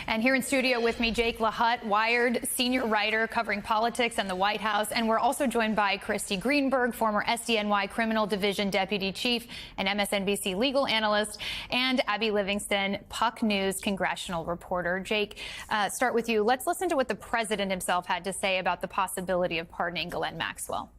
And here in studio with me, Jake LaHutte, Wired senior writer covering politics and the White House. And we're also joined by Christy Greenberg, former SDNY Criminal Division Deputy Chief and MSNBC legal analyst, and Abby Livingston, Puck News congressional reporter. Jake, start with you. Let's listen to what the president himself had to say about the possibility of pardoning Ghislaine Maxwell.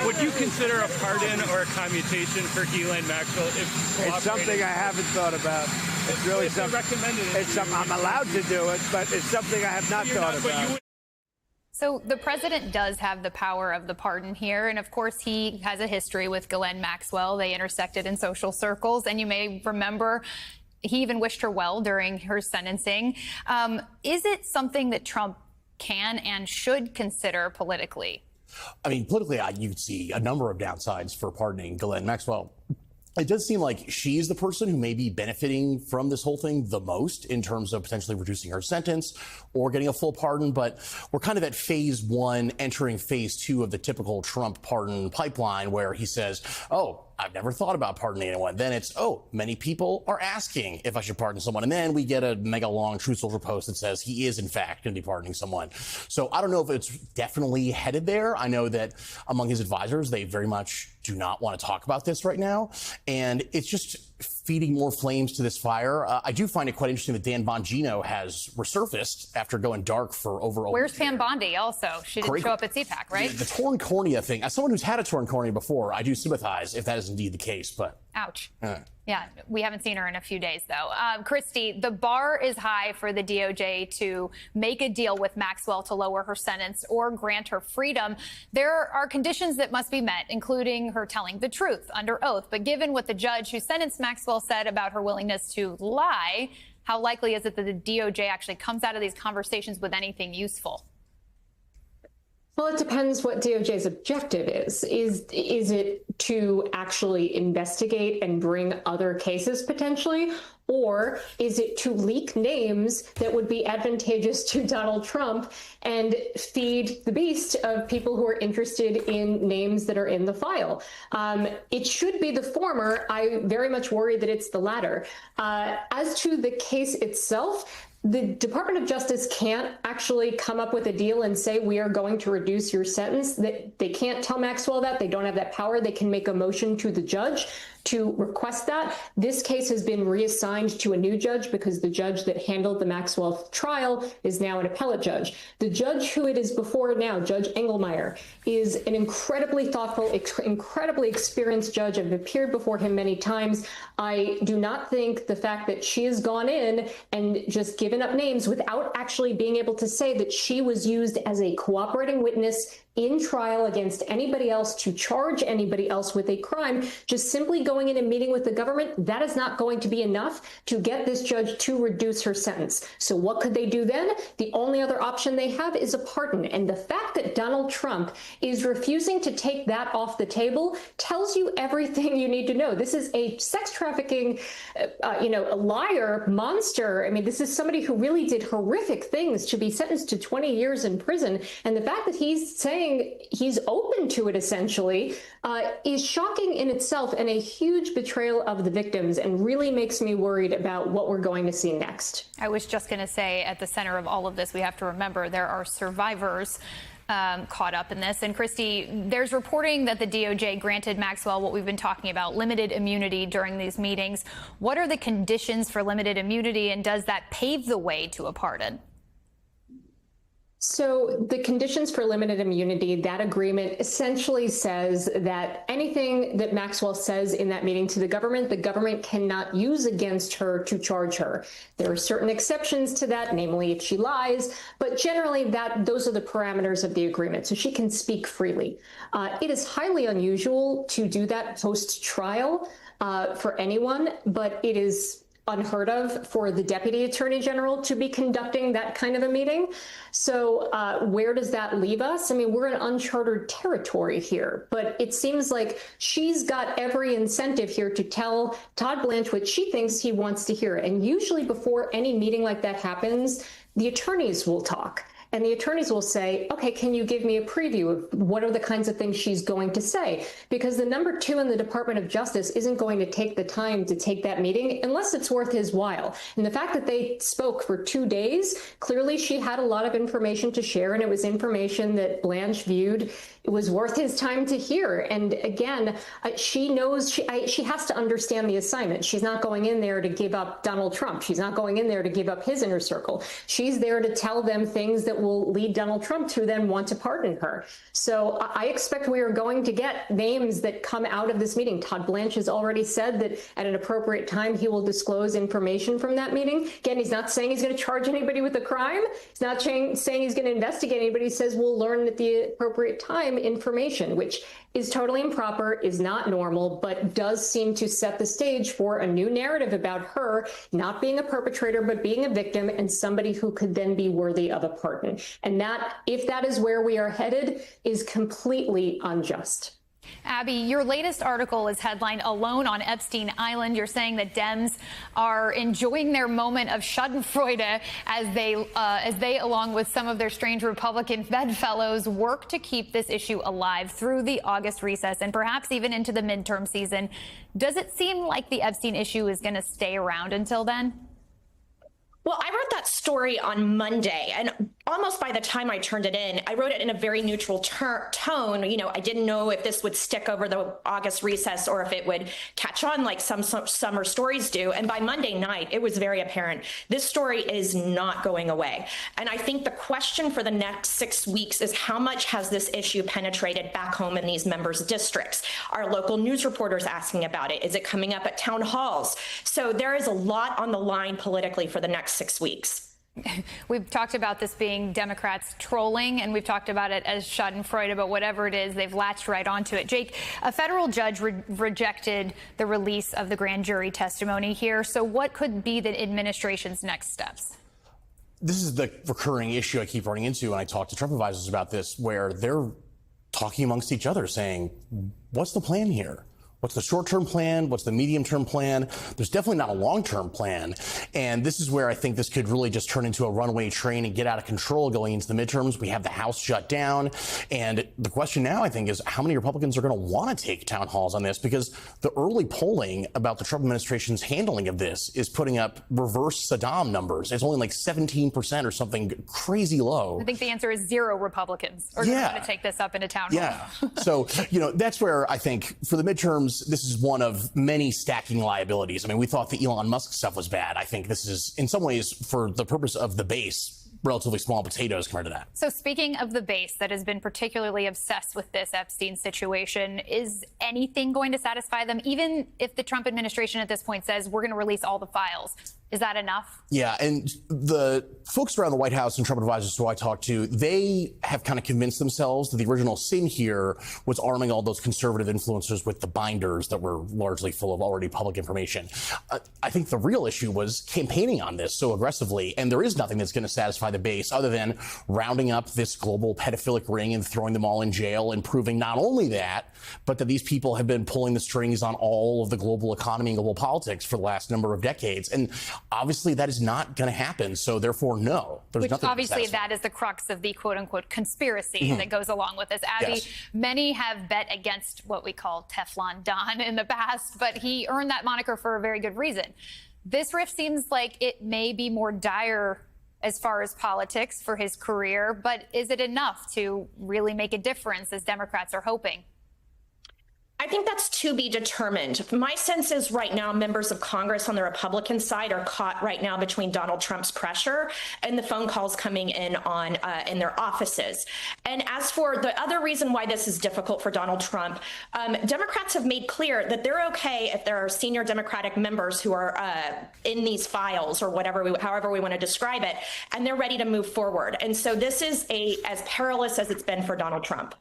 Would you consider a pardon or a commutation for Ghislaine Maxwell if it's something I haven't thought about. It's really something. It's something I'm allowed to do it, but it's something I have not thought about. So the president does have the power of the pardon here. And of course, he has a history with Ghislaine Maxwell. They intersected in social circles. And you may remember he even wished her well during her sentencing. Is it something that Trump can and should consider politically? I mean, politically, you'd see a number of downsides for pardoning Ghislaine Maxwell. It does seem like she's the person who may be benefiting from this whole thing the most in terms of potentially reducing her sentence or getting a full pardon. But we're kind of at phase one, entering phase two of the typical Trump pardon pipeline, where he says, oh, I've never thought about pardoning anyone. Then it's, oh, many people are asking if I should pardon someone. And then we get a mega long Truth Social post that says he is, in fact, going to be pardoning someone. So I don't know if it's definitely headed there. I know that among his advisors, they very much do not want to talk about this right now. And it's just feeding more flames to this fire. I do find it quite interesting that Dan Bongino has resurfaced after going dark for over a Where's Pam Bondi also? She didn't show up at CPAC, right? The torn cornea thing. As someone who's had a torn cornea before, I do sympathize if that is indeed the case, but... Ouch. Yeah, we haven't seen her in a few days, though. Christy, the bar is high for the DOJ to make a deal with Maxwell to lower her sentence or grant her freedom. There are conditions that must be met, including her telling the truth under oath. But given what the judge who sentenced Maxwell said about her willingness to lie, how likely is it that the DOJ actually comes out of these conversations with anything useful? Well, it depends what DOJ's objective is. Is it to actually investigate and bring other cases potentially? Or is it to leak names that would be advantageous to Donald Trump and feed the beast of people who are interested in names that are in the file? It should be the former. I very much worry that it's the latter. As to the case itself, the Department of Justice can't actually come up with a deal and say, we are going to reduce your sentence. They can't tell Maxwell that. They don't have that power. They can make a motion to the judge to request that. This case has been reassigned to a new judge because the judge that handled the Maxwell trial is now an appellate judge. The judge who it is before now, Judge Engelmeyer, is an incredibly thoughtful, incredibly experienced judge. I've appeared before him many times. I do not think the fact that she has gone in and just given up names without actually being able to say that she was used as a cooperating witness in trial against anybody else to charge anybody else with a crime, just simply going in and meeting with the government, that is not going to be enough to get this judge to reduce her sentence. So what could they do then? The only other option they have is a pardon. And the fact that Donald Trump is refusing to take that off the table tells you everything you need to know. This is a sex trafficking, a liar, monster. I mean, this is somebody who really did horrific things to be sentenced to 20 years in prison. And the fact that he's saying he's open to it essentially is shocking in itself and a huge betrayal of the victims and really makes me worried about what we're going to see next. I was just going to say, at the center of all of this, we have to remember there are survivors caught up in this. And Christy, there's reporting that the DOJ granted Maxwell what we've been talking about, limited immunity during these meetings. What are the conditions for limited immunity, and does that pave the way to a pardon? So the conditions for limited immunity, that agreement essentially says that anything that Maxwell says in that meeting to the government cannot use against her to charge her. There are certain exceptions to that, namely if she lies, but generally those are the parameters of the agreement, so she can speak freely. It is highly unusual to do that post-trial for anyone, but it is unheard of for the Deputy Attorney General to be conducting that kind of a meeting. So where does that leave us? I mean, we're in uncharted territory here, but it seems like she's got every incentive here to tell Todd Blanche what she thinks he wants to hear. And usually before any meeting like that happens, the attorneys will talk. And the attorneys will say, okay, can you give me a preview of what are the kinds of things she's going to say? Because the number two in the Department of Justice isn't going to take the time to take that meeting unless it's worth his while. And the fact that they spoke for 2 days, clearly she had a lot of information to share, and it was information that Blanche viewed it was worth his time to hear. And again, she knows she has to understand the assignment. She's not going in there to give up Donald Trump. She's not going in there to give up his inner circle. She's there to tell them things that will lead Donald Trump to then want to pardon her. So I expect we are going to get names that come out of this meeting. Todd Blanche has already said that at an appropriate time, he will disclose information from that meeting. Again, he's not saying he's going to charge anybody with a crime. He's not saying he's going to investigate anybody. He says we'll learn at the appropriate time information, which is totally improper, is not normal, but does seem to set the stage for a new narrative about her not being a perpetrator, but being a victim and somebody who could then be worthy of a pardon. And that, if that is where we are headed, is completely unjust. Abby, your latest article is headlined "Alone on Epstein Island." You're saying that Dems are enjoying their moment of Schadenfreude as they, along with some of their strange Republican bedfellows, work to keep this issue alive through the August recess and perhaps even into the midterm season. Does it seem like the Epstein issue is going to stay around until then? Well, I wrote that story on Monday, and almost by the time I turned it in, I wrote it in a very neutral tone. You know, I didn't know if this would stick over the August recess or if it would catch on like some summer stories do. And by Monday night, it was very apparent this story is not going away. And I think the question for the next 6 weeks is how much has this issue penetrated back home in these members' districts? Are local news reporters asking about it? Is it coming up at town halls? So there is a lot on the line politically for the next 6 weeks. We've talked about this being Democrats trolling, and we've talked about it as Schadenfreude, but whatever it is, they've latched right onto it. Jake, a federal judge rejected the release of the grand jury testimony here. So what could be the administration's next steps? This is the recurring issue I keep running into when I talk to Trump advisors about this, where they're talking amongst each other saying, what's the plan here? What's the short-term plan? What's the medium-term plan? There's definitely not a long-term plan. And this is where I think this could really just turn into a runaway train and get out of control going into the midterms. We have the House shut down. And the question now, I think, is how many Republicans are going to want to take town halls on this? Because the early polling about the Trump administration's handling of this is putting up reverse Saddam numbers. It's only like 17% or something crazy low. I think the answer is 0 Republicans are going to take this up into town hall. Yeah. So, you know, that's where I think for the midterms, this is one of many stacking liabilities. I mean, we thought the Elon Musk stuff was bad. I think this is, in some ways, for the purpose of the base, relatively small potatoes compared to that. So speaking of the base that has been particularly obsessed with this Epstein situation, is anything going to satisfy them? Even if the Trump administration at this point says we're going to release all the files, is that enough? Yeah, and the folks around the White House and Trump advisors who I talked to, they have kind of convinced themselves that the original sin here was arming all those conservative influencers with the binders that were largely full of already public information. I think the real issue was campaigning on this so aggressively, and there is nothing that's going to satisfy the base other than rounding up this global pedophilic ring and throwing them all in jail and proving not only that, but that these people have been pulling the strings on all of the global economy and global politics for the last number of decades. And obviously that is not going to happen. So therefore, no, there's Which nothing. Obviously that is the crux of the quote unquote conspiracy that goes along with this. Abby, Yes. Many have bet against what we call Teflon Don in the past, but he earned that moniker for a very good reason. This rift seems like it may be more dire as far as politics for his career, but is it enough to really make a difference as Democrats are hoping? I think that's to be determined. My sense is right now members of Congress on the Republican side are caught right now between Donald Trump's pressure and the phone calls coming in on in their offices. And as for the other reason why this is difficult for Donald Trump, Democrats have made clear that they're okay if there are senior Democratic members who are in these files or however we want to describe it, and they're ready to move forward. And so this is as perilous as it's been for Donald Trump.